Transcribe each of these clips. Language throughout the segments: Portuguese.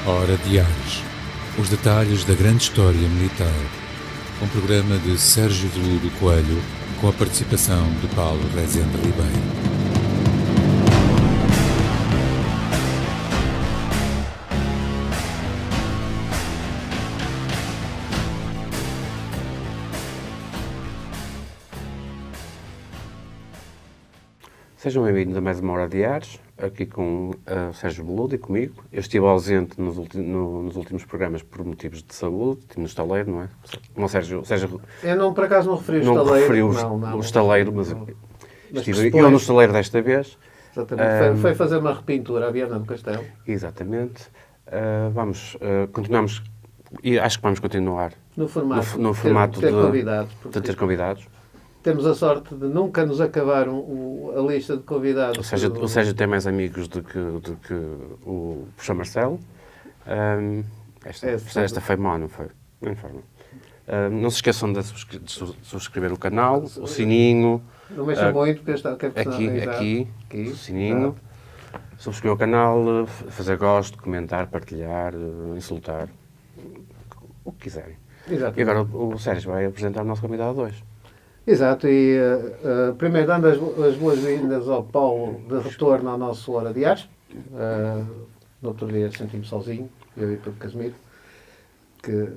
Hora de Ares. Os detalhes da grande história militar. Um programa de Sérgio Veludo Coelho, com a participação de Paulo Rezende Ribeiro. Sejam bem-vindos a mais uma Hora de Ares, aqui com o Sérgio Veludo e comigo. Eu estive ausente nos últimos programas por motivos de saúde, estive no estaleiro, não é? Como o Sérgio eu não, por acaso não referi o estaleiro. Não referi o estaleiro, mas estive eu no estaleiro desta vez. Exatamente, foi fazer uma repintura à Viana do Castelo. Exatamente. Continuamos, e acho que vamos continuar no formato de ter convidados. Temos a sorte de nunca nos acabar a lista de convidados. O Sérgio tem mais amigos do que o professor Marcelo. Esta foi má, não foi? Não informa. Não se esqueçam de subscrever o canal, o sininho. Não mexam muito, porque aqui, o sininho. Subscrever o canal, fazer gosto, comentar, partilhar, insultar. O que quiserem. Exatamente. E agora o Sérgio vai apresentar o nosso convidado hoje. Exato, e primeiro dando as boas-vindas ao Paulo de retorno ao nosso Hora de Ares. No outro dia senti-me sozinho, eu e Pedro Casimiro, que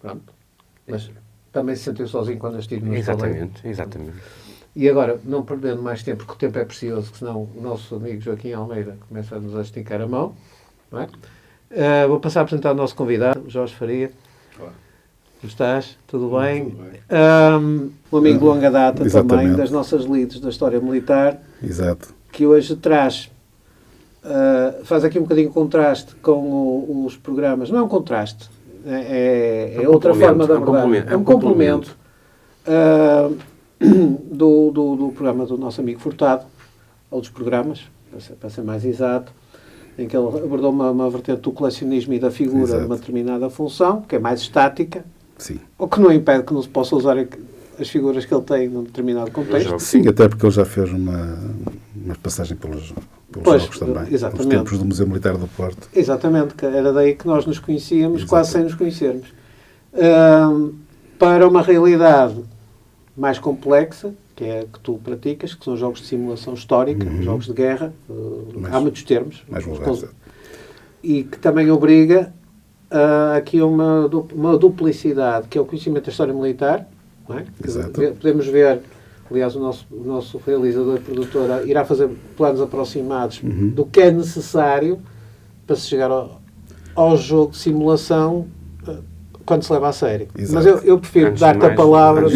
pronto, mas também se sentiu sozinho quando estive no estaleiro. Exatamente. E agora, não perdendo mais tempo, porque o tempo é precioso, que senão o nosso amigo Joaquim Almeida começa-nos a esticar a mão, não é? Vou passar a apresentar o nosso convidado, Jorge Faria. Olá. Como estás? Tudo bem? Tudo bem. Um amigo de longa data Exatamente. Também, das nossas lides da história militar. Exato. Que hoje traz, faz aqui um bocadinho contraste com os programas. Não é um contraste, é outra forma de abordar. É um complemento do programa do nosso amigo Furtado, ou dos programas, para ser mais exato, em que ele abordou uma vertente do colecionismo e da figura Exato. de uma determinada função, que é mais estática. Sim. O que não impede que não se possa usar as figuras que ele tem num determinado contexto. Sim, até porque ele já fez uma passagem pelos jogos também. Exatamente. Os tempos do Museu Militar do Porto. Exatamente, que era daí que nós nos conhecíamos, quase sem nos conhecermos. Para uma realidade mais complexa, que é a que tu praticas, que são jogos de simulação histórica, jogos de guerra, há muitos termos. Mais vulgares. E que também obriga aqui uma duplicidade, que é o conhecimento da história militar, não é? Exato. Podemos ver, aliás, o nosso realizador e produtor irá fazer planos aproximados do que é necessário para se chegar ao jogo de simulação quando se leva a sério. Exato. Mas eu prefiro dar-te a palavra.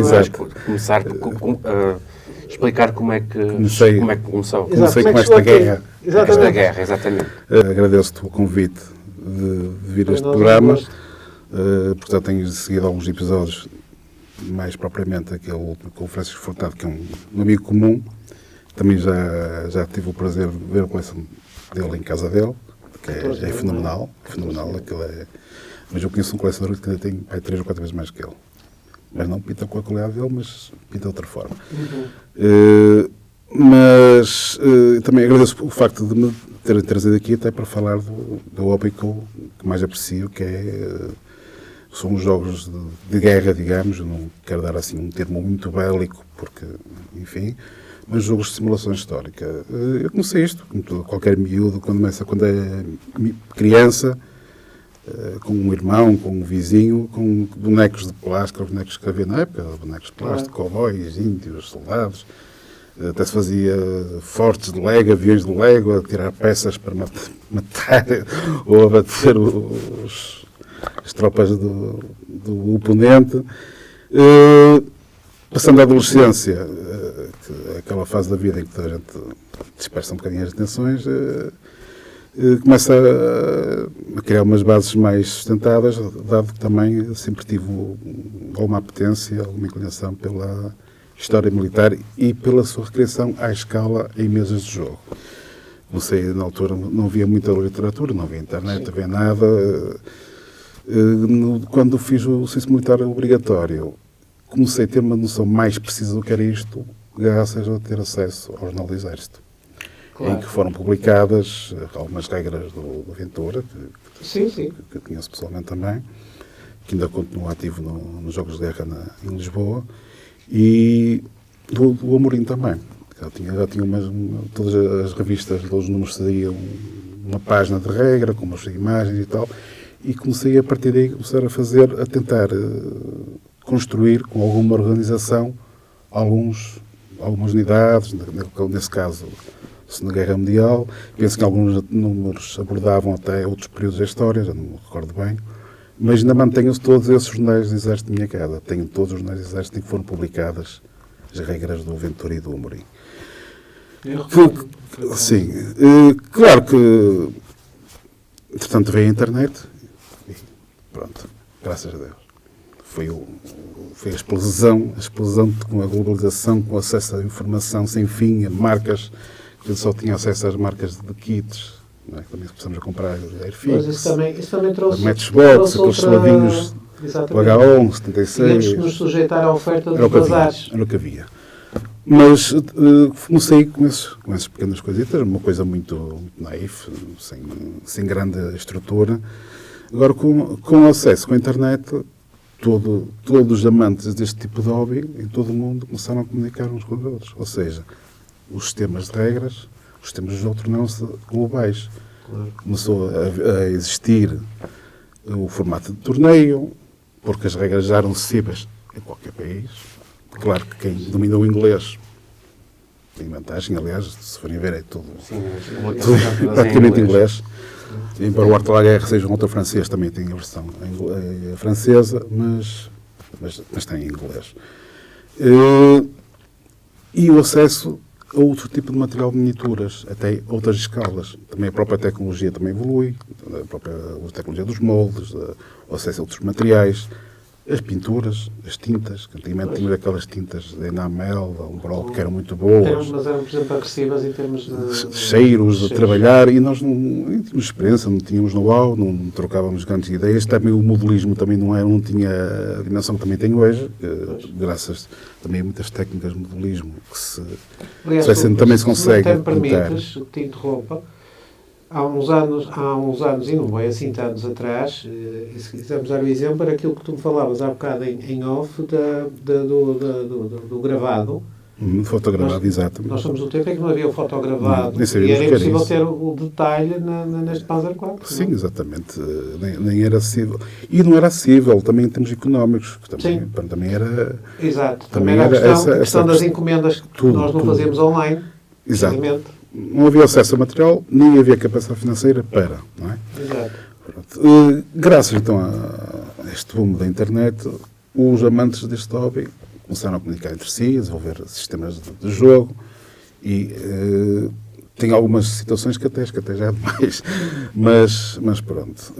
Começar a explicar como é que começou. Comecei com esta guerra. Exatamente. Agradeço-te o convite de vir a este programa. Portanto, tenho seguido alguns episódios, mais propriamente aquele último com o Francisco Furtado, que é um amigo comum. Também já tive o prazer de ver a coleção dele em casa dele, que é fenomenal. Aquilo é... Mas eu conheço um colecionador que ainda tem 3 ou 4 vezes mais que ele. Mas não pinta com a qualidade dele, mas pinta de outra forma. Mas também agradeço o facto de me terem trazido aqui até para falar do hobby que mais aprecio, que são os jogos de guerra, digamos. Eu não quero dar assim um termo muito bélico, porque, enfim, mas jogos de simulação histórica. Eu comecei isto, como qualquer miúdo, quando é criança, com um irmão, com um vizinho, com bonecos de plástico, bonecos que havia na época, bonecos de plástico, cowboys, índios, soldados. Até se fazia fortes de Lego, aviões de Lego, a tirar peças para matar ou abater as tropas do oponente. Passando à adolescência, aquela fase da vida em que a gente dispersa um bocadinho as atenções, começa a criar umas bases mais sustentadas, dado que também sempre tive alguma apetência, alguma inclinação pela história militar e pela sua recriação à escala em mesas de jogo. Não sei, na altura não havia muita literatura, não havia internet, não havia nada. Quando fiz o serviço militar obrigatório, comecei a ter uma noção mais precisa do que era isto, graças a ter acesso ao Jornal do Exército. Claro. em que foram publicadas algumas regras do Aventura, Sim. que eu conheço pessoalmente também, que ainda continua ativo nos Jogos de Guerra em Lisboa, e do Amorim também. Já tinha todas as revistas, todos os números saíam uma página de regra, com umas imagens e tal, e comecei a partir daí a tentar construir com alguma organização algumas unidades, nesse caso a Segunda Guerra Mundial. Penso que alguns números abordavam até outros períodos da história, já não me recordo bem, mas ainda mantenho todos esses jornais de exército de minha casa. Tenho todos os jornais de exército em que foram publicadas as regras do Aventura e do Amorim. Sim, claro que entretanto veio a internet e pronto, graças a Deus. Foi a explosão com a globalização, com o acesso à informação sem fim, a marcas, que eu só tinha acesso às marcas de kits, não é? Também começamos a comprar Airfix, Isso também trouxe... Matchbox, aqueles geladinhos do H11, 76. Tínhamos que nos sujeitar à oferta dos bazares. Era o que havia. Mas comecei com essas pequenas coisitas, uma coisa muito naif, sem grande estrutura. Agora, com acesso com a internet, todos os amantes deste tipo de hobby em todo o mundo começaram a comunicar uns com os outros. Ou seja, os sistemas de regras, os sistemas de jogo tornaram-se globais. Claro. Começou a existir o formato de torneio, porque as regras já eram acessíveis em qualquer país. Claro que quem domina o inglês tem vantagem, aliás, se forem ver, é tudo praticamente inglês. Embora o Arte da Guerra seja um outro francês, também tem a versão francesa, mas tem em inglês. E o acesso a outro tipo de material de miniaturas, até outras escalas. Também a própria tecnologia também evolui, a própria tecnologia dos moldes, o acesso a outros materiais. As pinturas, as tintas, que antigamente tínhamos aquelas tintas de enamel, de umbrol, que eram muito boas. Mas eram, por exemplo, agressivas em termos de cheiros, de trabalhar, e nós não tínhamos experiência, não tínhamos know-how, não trocávamos grandes ideias. Também o modelismo também não tinha a dimensão que também tem hoje, graças também a muitas técnicas de modelismo que também se consegue. Se me permites, te interrompa. Há uns anos, e não vai assim tantos atrás, e se quisermos dar o exemplo, era aquilo que tu me falavas há bocado em off do gravado. Fotogravado, exato. Nós somos do tempo em que não havia o fotogravado e era impossível ter o detalhe neste Panzer IV. Sim, não? Exatamente. Nem era acessível. E não era acessível também em termos económicos. Que também era... Exato. Também era a questão das encomendas que nós não fazíamos online. Exato. Não havia acesso a material, nem havia capacidade financeira para, não é? Exato. Graças, então, a este boom da internet, os amantes deste hobby começaram a comunicar entre si, a desenvolver sistemas de jogo e tem algumas situações que até já é demais, mas pronto.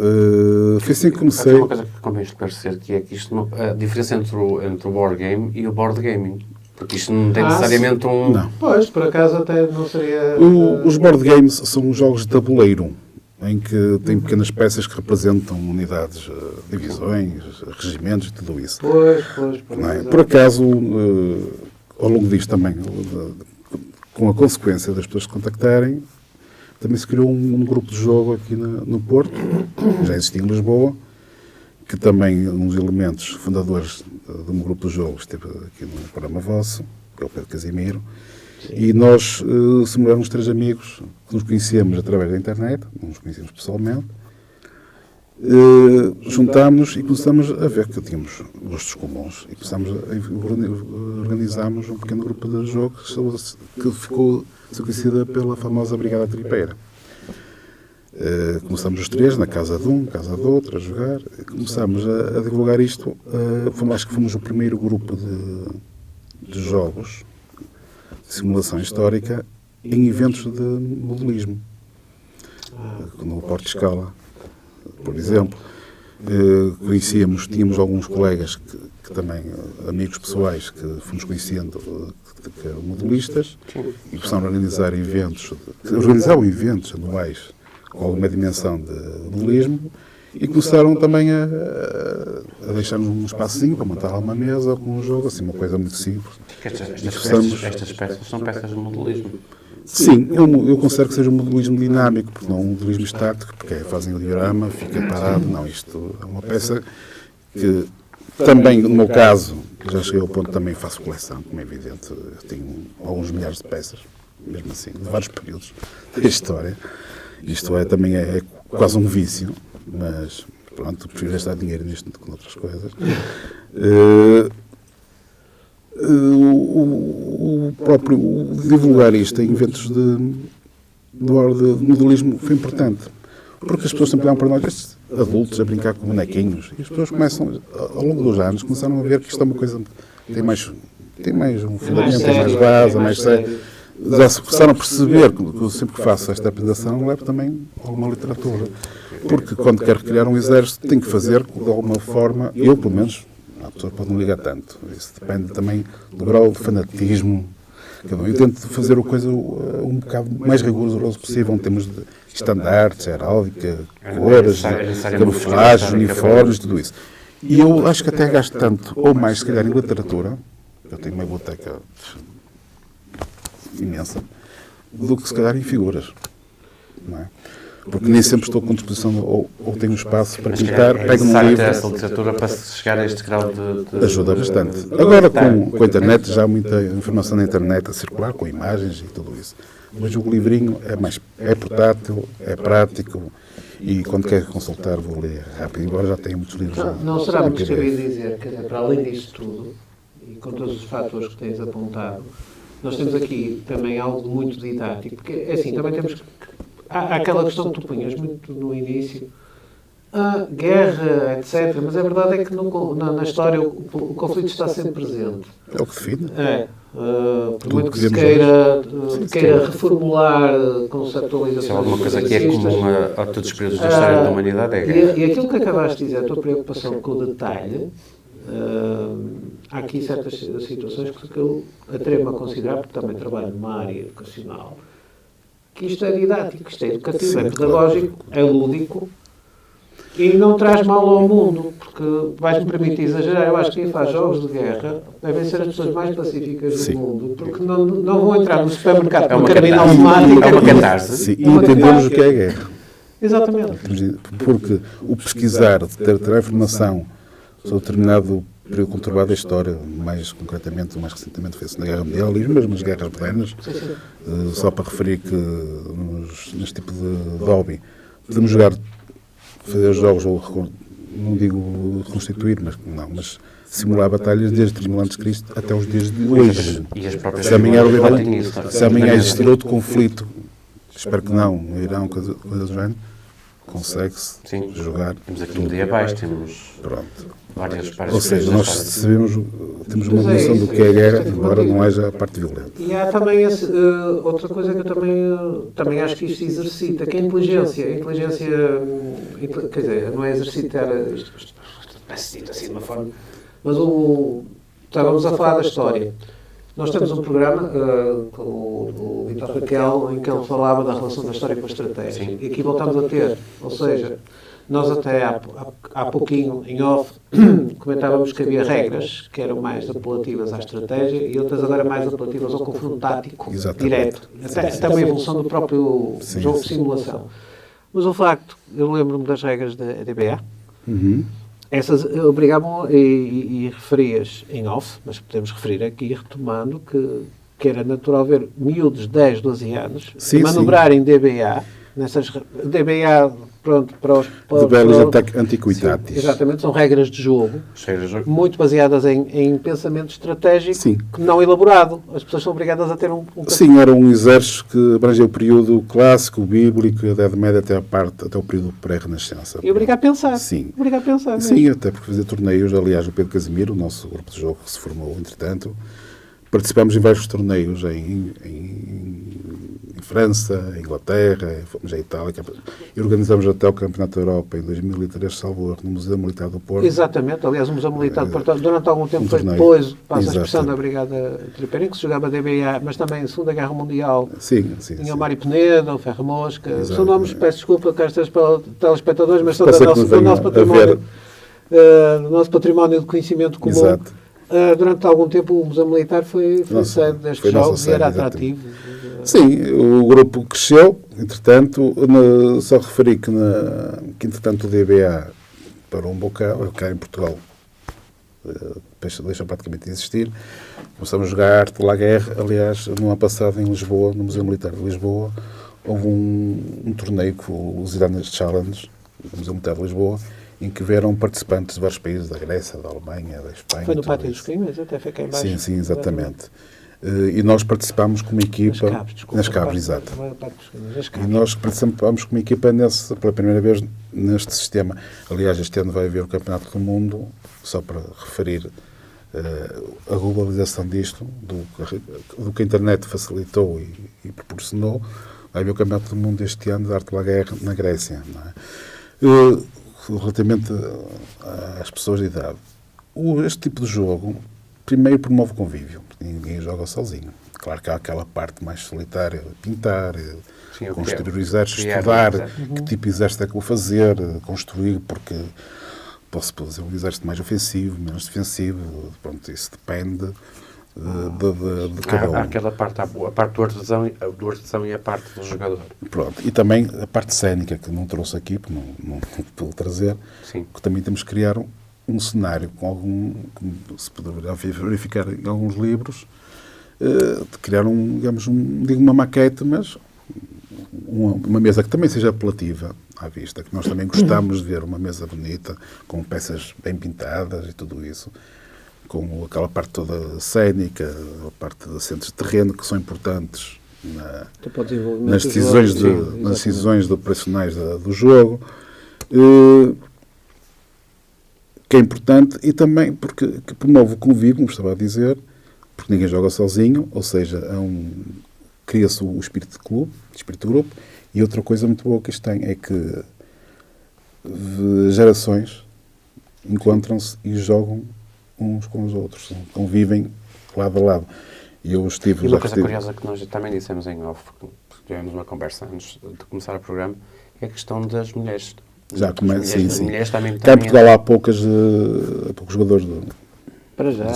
Foi assim que comecei. Há uma coisa que convém esclarecer, que é que a diferença entre o board game e o board gaming. Porque isto não tem necessariamente um... Não. Pois, por acaso até não seria... Os board games são jogos de tabuleiro, em que tem pequenas peças que representam unidades, divisões, regimentos e tudo isso. Pois. Não é? Por acaso, ao longo disto também, com a consequência das pessoas se contactarem, também se criou um grupo de jogo aqui no Porto, já existia em Lisboa, que também um dos elementos fundadores de um grupo de jogos esteve aqui no programa vosso, que é o Pedro Casimiro. Sim. E nós somos 3 amigos que nos conhecemos através da internet, não nos conhecemos pessoalmente, juntámos-nos e começamos a ver que tínhamos gostos comuns e começámos organizámos um pequeno grupo de jogos que ficou conhecida pela famosa Brigada Tripeira. Começámos os 3 na casa de um, na casa do outro, a jogar. Começámos a divulgar isto. Acho que fomos o primeiro grupo de jogos de simulação histórica em eventos de modelismo. No Porto Escala, por exemplo. Tínhamos alguns colegas que também, amigos pessoais, que fomos conhecendo, que eram modelistas, e começaram a organizar organizavam eventos anuais com alguma dimensão de modelismo, e começaram também a deixar-nos um espacinho para montar uma mesa com um jogo, assim, uma coisa muito simples. Que Esforçamos. estas peças são peças de modelismo. Sim, eu considero que seja um modelismo dinâmico, porque não um modelismo estático, porque fazem o diorama, fica parado. Não, isto é uma peça que também, no meu caso, já cheguei ao ponto que também faço coleção, como é evidente. Eu tenho alguns milhares de peças, mesmo assim, de vários períodos da história. Isto também é quase um vício, mas pronto, prefiro gastar dinheiro nisto do que noutras coisas. O próprio divulgar isto em eventos de modelismo foi importante, porque as pessoas sempre olham para nós, estes adultos, a brincar com bonequinhos, e as pessoas começam, ao longo dos anos, começaram a ver que isto é uma coisa que tem mais um fundamento, tem mais base, mais sério. Já se começaram a perceber que eu sempre que faço esta apresentação levo também alguma literatura, porque quando quero criar um exército tem que fazer de alguma forma, eu pelo menos, a pessoa pode não ligar tanto, isso depende também do grau de fanatismo. Eu tento fazer a coisa um bocado mais rigoroso possível, em termos de estandartes, heráldica, cores, camuflagens, uniformes, tudo isso. E eu acho que até gasto tanto, ou mais se calhar em literatura, eu tenho uma biblioteca imensa, do que se calhar em figuras, não é? Porque nem sempre estou com disposição ou tenho espaço para pintar, pego um livro. Essa literatura para se chegar a este grau de... Ajuda bastante. Agora com a internet, já há muita informação na internet a circular, com imagens e tudo isso. Mas o livrinho é portátil, é prático e quando quer consultar vou ler rápido, embora já tenha muitos livros. Não será muito sabido dizer, quer dizer, para além disso tudo, e com todos os fatores que tens apontado, nós temos aqui também algo muito didático, porque é assim, também temos que... Há aquela questão que tu punhas muito no início, a guerra, etc. Mas a verdade é que na história o conflito está sempre presente. É o que define. Por muito que se queira reformular conceptualizações. Se há alguma coisa que é comum a todos os períodos da história da humanidade é a guerra. E aquilo que acabaste de dizer, a tua preocupação com o detalhe, há aqui certas situações que eu atrevo-me a considerar, porque também trabalho numa área educacional, que isto é didático, isto é educativo, é pedagógico, é lúdico e não traz mal ao mundo, porque vais-me permitir exagerar, eu acho que quem faz jogos de guerra devem ser as pessoas mais pacíficas do mundo, porque não vão entrar no supermercado com uma carabina automática. É uma catarse. E entendemos o que é a guerra. Exatamente. Porque o pesquisar, ter informação sobre determinado período conturbado da história, mais concretamente, mais recentemente fez-se na Guerra Mundial e mesmo nas guerras modernas, só para referir que neste tipo de hobby podemos fazer jogos, ou não digo reconstituir, mas simular batalhas desde 3000 a.C. até os dias de hoje. E as próprias Se amanhã existir outro conflito, espero que não, no Irão, coisa do género, consegue-se jogar. Temos aqui medievais, temos várias partes. Ou seja, nós temos uma noção do que é a guerra, embora não haja a parte violenta. E há também outra coisa que eu também acho que isto exercita, que é a inteligência. A inteligência, quer dizer, não é exercitar, isto parece dito assim de uma forma, mas estávamos a falar da história. Nós temos um programa com o Vitor Raquel em que ele falava da relação da história com a estratégia. Sim. E aqui voltamos a ter, ou seja, nós até há pouquinho, em off, comentávamos que havia regras que eram mais apelativas à estratégia e outras agora mais apelativas ao confronto tático direto. Até uma evolução do próprio jogo de simulação. Mas o facto, eu lembro-me das regras da DBA, essas obrigavam, e referias em off, mas podemos referir aqui, retomando, que era natural ver miúdos de 10, 12 anos manobrarem DBA, nessas DBA, pronto, para os... De belos antiquitatis. Exatamente, são regras de jogo, muito baseadas em pensamento estratégico, não elaborado. As pessoas são obrigadas a ter um... Sim, era um exército que abrangeu o período clássico, bíblico, a Idade Média até o período pré-renascença. E obrigar a pensar. Sim. Obrigar a pensar. Sim, até porque fazer torneios, aliás, o Pedro Casimiro, o nosso grupo de jogo que se formou, entretanto, participámos em vários torneios em França, Inglaterra, fomos à Itália e organizámos até o Campeonato da Europa em 2003, salvo erro, no Museu Militar do Porto. Exatamente, aliás, o Museu Militar do Porto, durante algum tempo foi depois, passa a expressão da Brigada Tripeira, que se jogava DBA, mas também Segunda Guerra Mundial. Tinha o Mário Penedo, o Ferro Mosca, são nomes, peço desculpa, caros telespectadores, mas são do nosso património, do nosso património de conhecimento comum. Exato. durante algum tempo o Museu Militar foi sede destes foi nossa jogos e era sede, atrativo. Sim, o grupo cresceu, entretanto, só referi que entretanto o DBA parou um bocado, cá em Portugal deixou praticamente de existir. Começamos a jogar Arte de la Guerre. Aliás, no ano passado em Lisboa, no Museu Militar de Lisboa, houve um torneio que foi o Lusitanas Challenge, do Museu Militar de Lisboa, em que vieram participantes de vários países, da Grécia, da Alemanha, da Espanha. Foi no Pátio dos Crimes, até fiquei embaixo. Sim, sim, exatamente. E nós participámos como equipa... Nas Cabres, exato. E nós participámos como equipa pela primeira vez neste sistema. Aliás, este ano vai haver o Campeonato do Mundo, só para referir a globalização disto, do que a internet facilitou e proporcionou. Vai haver o Campeonato do Mundo este ano de Arte de la Guerre na Grécia. Não é? Relativamente às pessoas de idade, este tipo de jogo primeiro promove o convívio. Ninguém joga sozinho. Claro que há aquela parte mais solitária, pintar, construir o exército, estudar que tipo de exército é que vou fazer, construir, porque posso fazer um exército mais ofensivo, menos defensivo, pronto, isso depende de cada um. Há aquela parte, a parte do artesão e a parte do jogador. Pronto, e também a parte cénica, que não trouxe aqui, porque não pude trazer, Sim. que também temos que criar um cenário com algum, como se poderá verificar em alguns livros, de criar uma maquete, mas uma mesa que também seja apelativa à vista, que nós também gostamos de ver uma mesa bonita, com peças bem pintadas e tudo isso, com aquela parte toda cénica, a parte de assentos de terreno, que são importantes nas decisões operacionais do jogo, que é importante, e também porque promove o convívio, como estava a dizer, porque ninguém joga sozinho, ou seja, cria-se o espírito de clube, espírito de grupo. E outra coisa muito boa que isto tem é que gerações encontram-se e jogam uns com os outros, convivem lado a lado. E uma coisa curiosa que nós também dissemos em off, porque tivemos uma conversa antes de começar o programa, é a questão das mulheres. Já começa, sim. Cá em Portugal há poucos jogadores do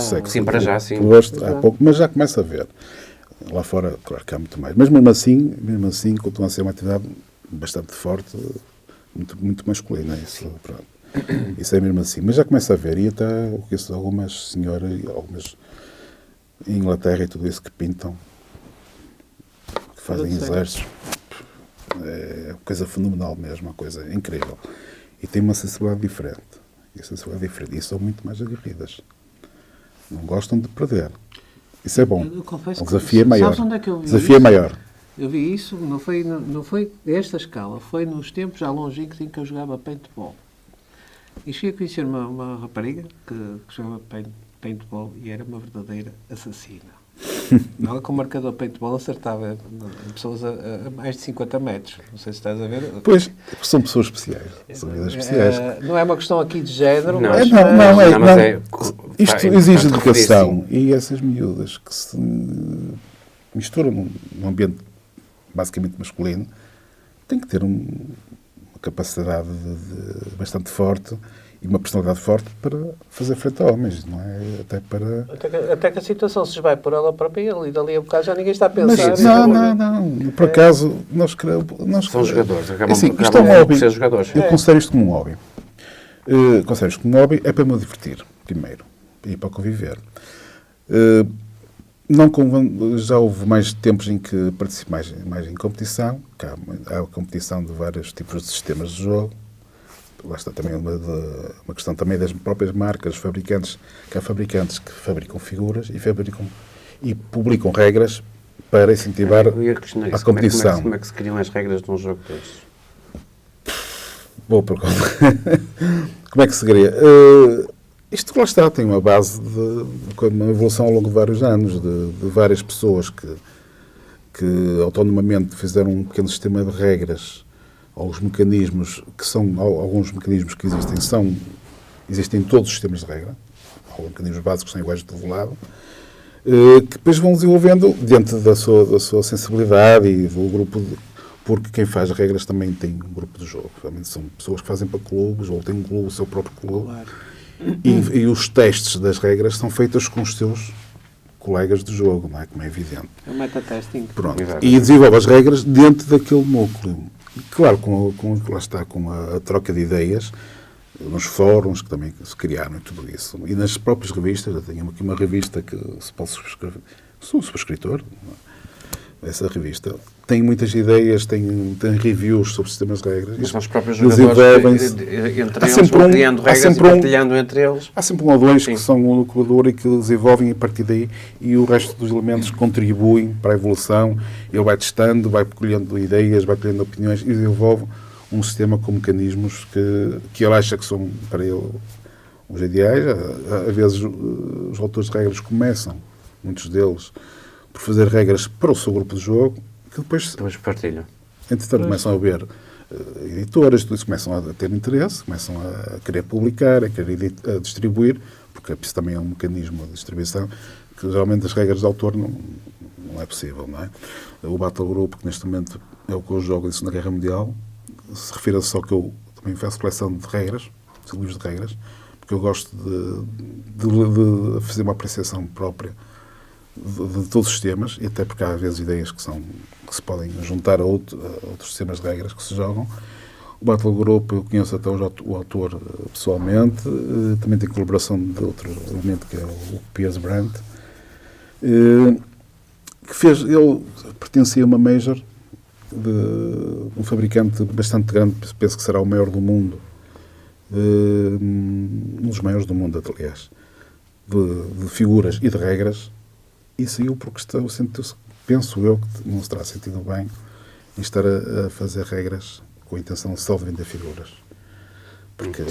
sexo. Sim, para já, sim. Há pouco, mas já começa a ver. Lá fora, claro que há muito mais. Mas mesmo assim continua a ser uma atividade bastante forte, muito masculina. Isso é mesmo assim. Mas já começa a ver. E até eu conheço algumas senhoras, algumas em Inglaterra e tudo isso, que pintam, que fazem exércitos. É uma coisa fenomenal mesmo, uma coisa incrível. E tem uma sensibilidade diferente. E são muito mais aguerridas. Não gostam de perder. Isso é bom. O desafio é maior. Sabes onde é que eu vi desafio é maior. Eu vi isso, não foi desta escala, foi nos tempos já longínquos em que eu jogava paintball. E cheguei a conhecer uma rapariga que jogava paintball e era uma verdadeira assassina. Ela, com o marcador paintball, acertava pessoas a mais de 50 metros. Não sei se estás a ver. Pois, são pessoas especiais. São vidas especiais. Não é uma questão aqui de género, não, mas... Isto exige educação. E essas miúdas que se misturam num ambiente basicamente masculino têm que ter uma capacidade bastante forte e uma personalidade forte para fazer frente a homens, não é? Até que a situação se vai por ela própria e dali a bocado já ninguém está a pensar. Mas, não. Por acaso, nós são jogadores. Isto é um hobby. Eu considero isto como um hobby. Considero isto como um hobby, é para me divertir, primeiro, e para conviver. Já houve mais tempos em que participo mais em competição. Há competição de vários tipos de sistemas de jogo. Lá está também uma questão também das próprias marcas, fabricantes, que há fabricantes que fabricam figuras e publicam regras para incentivar a competição. Como é que se criam as regras de um jogo destes? Boa pergunta. Como é que se cria? Isto lá está, tem uma base de uma evolução ao longo de vários anos, de várias pessoas que autonomamente fizeram um pequeno sistema de regras. Alguns mecanismos que existem em todos os sistemas de regra. Alguns mecanismos básicos são iguais de todo lado, que depois vão desenvolvendo dentro da sua sensibilidade e do grupo, porque quem faz regras também tem um grupo de jogo. Realmente são pessoas que fazem para clubes ou têm um clube, o seu próprio clube. Claro. E os testes das regras são feitos com os teus colegas de jogo, não é? Como é evidente. É o metatesting. Pronto. Exato. E desenvolve as regras dentro daquele núcleo. Claro, lá está, com a troca de ideias, nos fóruns que também se criaram e tudo isso. E nas próprias revistas, eu tenho aqui uma revista que se pode subscrever. Sou um subscritor, essa revista. Tem muitas ideias, tem reviews sobre sistemas de regras. Mas são os próprios Eles jogadores envolvem-se. entre Há eles sempre vão um- criando há regras e sempre um- partilhando entre eles. Há sempre um ou dois Sim. que são o nucleador e que desenvolvem a partir daí e o resto dos elementos contribuem para a evolução. Ele vai testando, vai colhendo ideias, vai colhendo opiniões e desenvolve um sistema com mecanismos que ele acha que são para ele os ideais. Às vezes os autores de regras começam, muitos deles, por fazer regras para o seu grupo de jogo que Depois partilham. entretanto, começam a ver editoras, tudo isso, começam a ter interesse, começam a querer publicar, a querer a distribuir, porque isso também é um mecanismo de distribuição, que geralmente as regras de autor não é possível, não é? O Battle Group, que neste momento é o que eu jogo isso na Guerra Mundial, se refere só que eu também faço coleção de regras, de livros de regras, porque eu gosto de fazer uma apreciação própria de todos os sistemas, e até porque há às vezes ideias que se podem juntar a outros sistemas de regras que se jogam. O Battle Group, eu conheço até o autor pessoalmente, também tem colaboração de outro elemento que é o Piers Brandt, que fez, ele pertencia a uma major de um fabricante bastante grande, penso que será o maior do mundo, um dos maiores do mundo, aliás, de figuras e de regras, e saiu porque penso eu que não se terá sentido bem em estar a fazer regras com a intenção só de vender figuras. Porque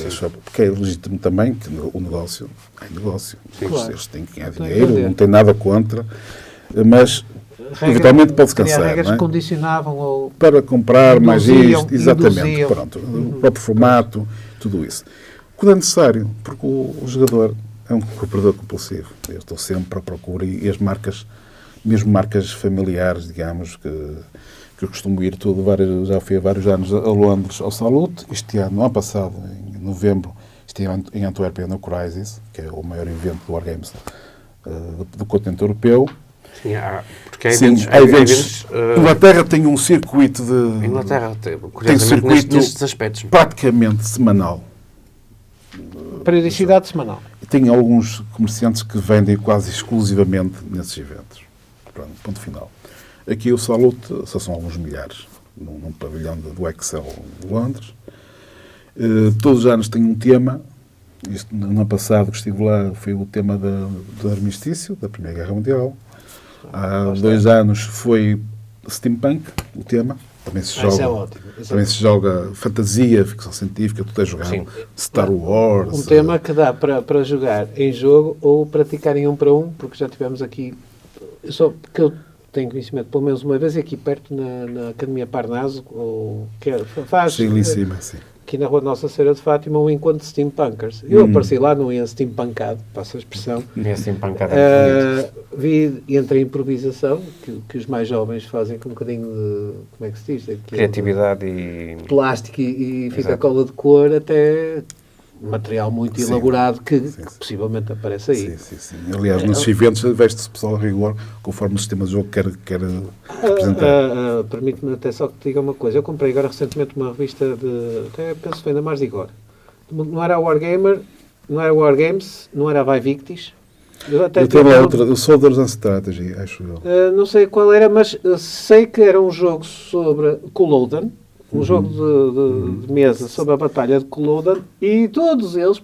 é legítimo também que o negócio é negócio. Claro. Eles têm que ganhar Tem que dinheiro, vender. não tem nada contra, mas eventualmente pode-se Criar cansar, regras não é? que condicionavam ou Para comprar mais Induziam, isto, exatamente, induziam. pronto, o próprio formato, tudo isso. Quando é necessário, porque o jogador é um comprador compulsivo. Eu estou sempre à procura e as marcas, mesmo marcas familiares, digamos, que eu costumo ir já fui há vários anos a Londres ao Salute. Este ano passado, em novembro, estive em Antuérpia no Crisis, que é o maior evento do Wargames do continente europeu. Sim, porque há Sim, eventos. há eventos. Inglaterra tem um circuito de... Inglaterra, tem um curiosamente, circuito nestes aspectos. praticamente semanal. periodicidade semanal. E tem alguns comerciantes que vendem quase exclusivamente nesses eventos. Pronto, ponto final. Aqui o Salute só são alguns milhares, num pavilhão do Excel de Londres. Todos os anos tem um tema. No ano passado que estive lá foi o tema do armistício, da Primeira Guerra Mundial. Há 2 anos foi Steampunk, o tema. Também se Isso é joga, ótimo. também se joga fantasia, ficção científica, tudo é jogado. Sim. Star Wars. Um tema que dá para jogar em jogo ou praticar em 1 para 1, porque já tivemos aqui, só porque eu tenho conhecimento pelo menos uma vez aqui perto na Academia Parnaso, ou que faz Sim, ali em cima, sim. aqui na Rua Nossa Senhora de Fátima um encontro de steampunkers. Eu apareci lá, não ia steampunkado, passo a expressão. É assim, pancada. Vi entre a improvisação, que os mais jovens fazem com um bocadinho de, como é que se diz? Aquilo, Criatividade e... plástico e fica Exato. cola de cor, até material muito Sim. elaborado que Sim. possivelmente aparece aí. Sim, sim, sim. Aliás, nesses eventos veste-se pessoal a rigor conforme o sistema de jogo quer representar. Permite-me até só que te diga uma coisa. Eu comprei agora recentemente uma revista de... Até penso que foi da Mars Igor. Não era a Wargamer, não era a Wargames, não era a Vai Victis. Eu até Eu tenho lá tive- outra, o Soldiers and Strategy, acho eu. não sei qual era, mas sei que era um jogo sobre Culloden, um jogo de mesa sobre a batalha de Culloden, e todos eles,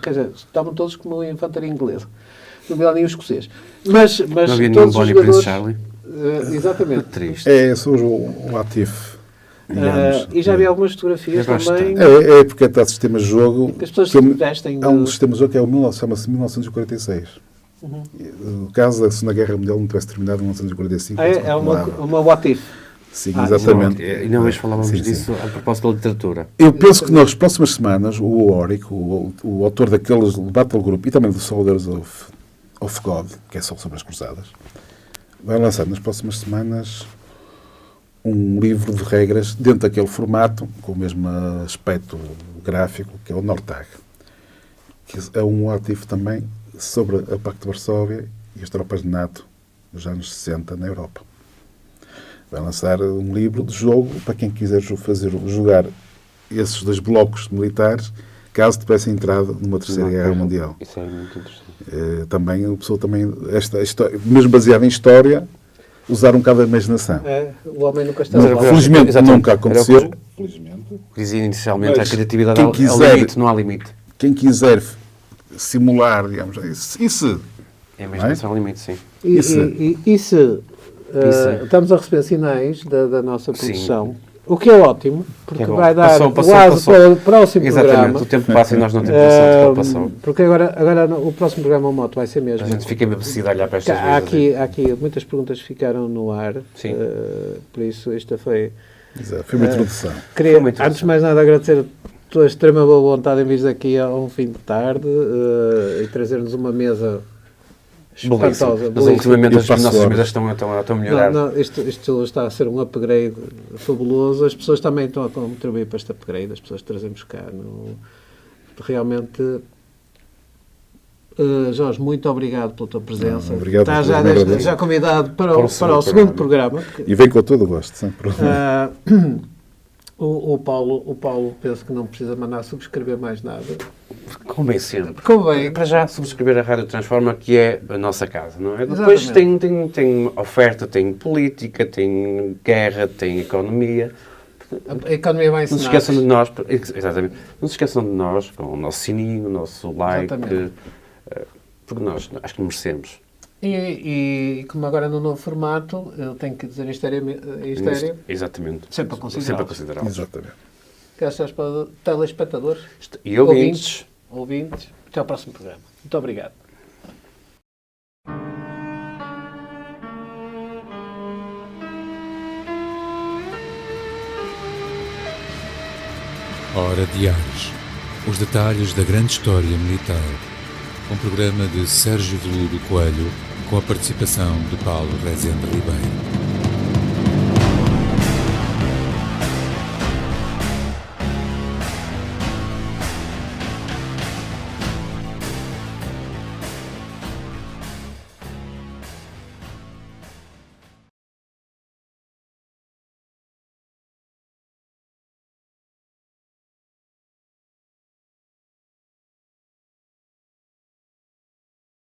quer dizer, estavam todos como infantaria inglesa, no Milaninho escocês. Mas Não havia nenhum todos os Bonnie Prince jogadores... Charlie. Exatamente. Triste. É, sou o Atif, digamos. E já vi algumas fotografias Eu gosto também É porque está sistema de jogo. que as pessoas se vestem Há um de... sistema de jogo que é chama-se 1946. No caso, se na Guerra Mundial não tivesse terminado em 1945. É uma what if. Sim, Ah, exatamente. E não hoje falávamos Sim, sim. disso a propósito da literatura. Eu penso que nas próximas semanas o Oric, o autor daqueles Battle Group e também do Soldiers of God, que é só sobre as cruzadas, vai lançar nas próximas semanas um livro de regras dentro daquele formato, com o mesmo aspecto gráfico, que é o Nortag. que é um ativo também sobre o Pacto de Varsóvia e as tropas de NATO nos anos 60 na Europa. Vai lançar um livro de jogo para quem quiser jogar esses dois blocos militares, caso tivesse entrado numa terceira guerra mundial. Isso é muito interessante. Também, a pessoa também, esta história, mesmo baseada em história, usar um bocado a imaginação. O homem nunca está lá. Felizmente Exatamente. nunca aconteceu. Felizmente. Dizia inicialmente, Mas a criatividade quem é o quiser- limite, não há limite. Quem quiser simular, digamos, isso É a imaginação ao limite, sim. E se Isso. estamos a receber sinais da nossa Sim. produção, o que é ótimo, porque É bom. vai dar Passou. o aso para o próximo Exatamente, programa. o tempo passa e nós não temos noção de que ele passou. Porque agora o próximo programa, o Moto, vai ser A mesmo. gente fica embebecido a olhar para estas Há coisas. aqui muitas perguntas que ficaram no ar, Sim. por isso esta foi... exato, foi uma introdução. Queria, Foi uma introdução. antes de mais nada, agradecer a tua extrema boa vontade em vir aqui a um fim de tarde e trazer-nos uma mesa espantosa. Mas ultimamente E as nossas passou. mesas estão a melhorar. Não, isto está a ser um upgrade fabuloso. As pessoas também estão a contribuir para este upgrade, as pessoas que trazemos cá. Realmente, Jorge, muito obrigado pela tua presença. Obrigado, Estás eu agradeço. já convidado para Para o o segundo segundo programa. E vem com todo o gosto, sempre. O Paulo penso que não precisa mandar subscrever mais nada. Convém sempre. Convém. Para já subscrever a Rádio Transforma, que é a nossa casa, não é? Depois tem oferta, tem política, tem guerra, tem economia. A economia vai Não se ensinar. esqueçam de nós, exatamente, não se esqueçam de nós, com o nosso sininho, o nosso like, Exatamente. porque nós acho que merecemos. E como agora no novo formato, eu tenho que dizer estéreo, Exatamente. sempre a considerar. Sempre a considerar. Exatamente. Graças para telespectadores, E ouvintes. ouvintes. Até ao próximo programa. Muito obrigado. Hora Diários. Os detalhes da grande história militar. Um programa de Sérgio Veludo Coelho com a participação de Paulo Rezende Ribeiro.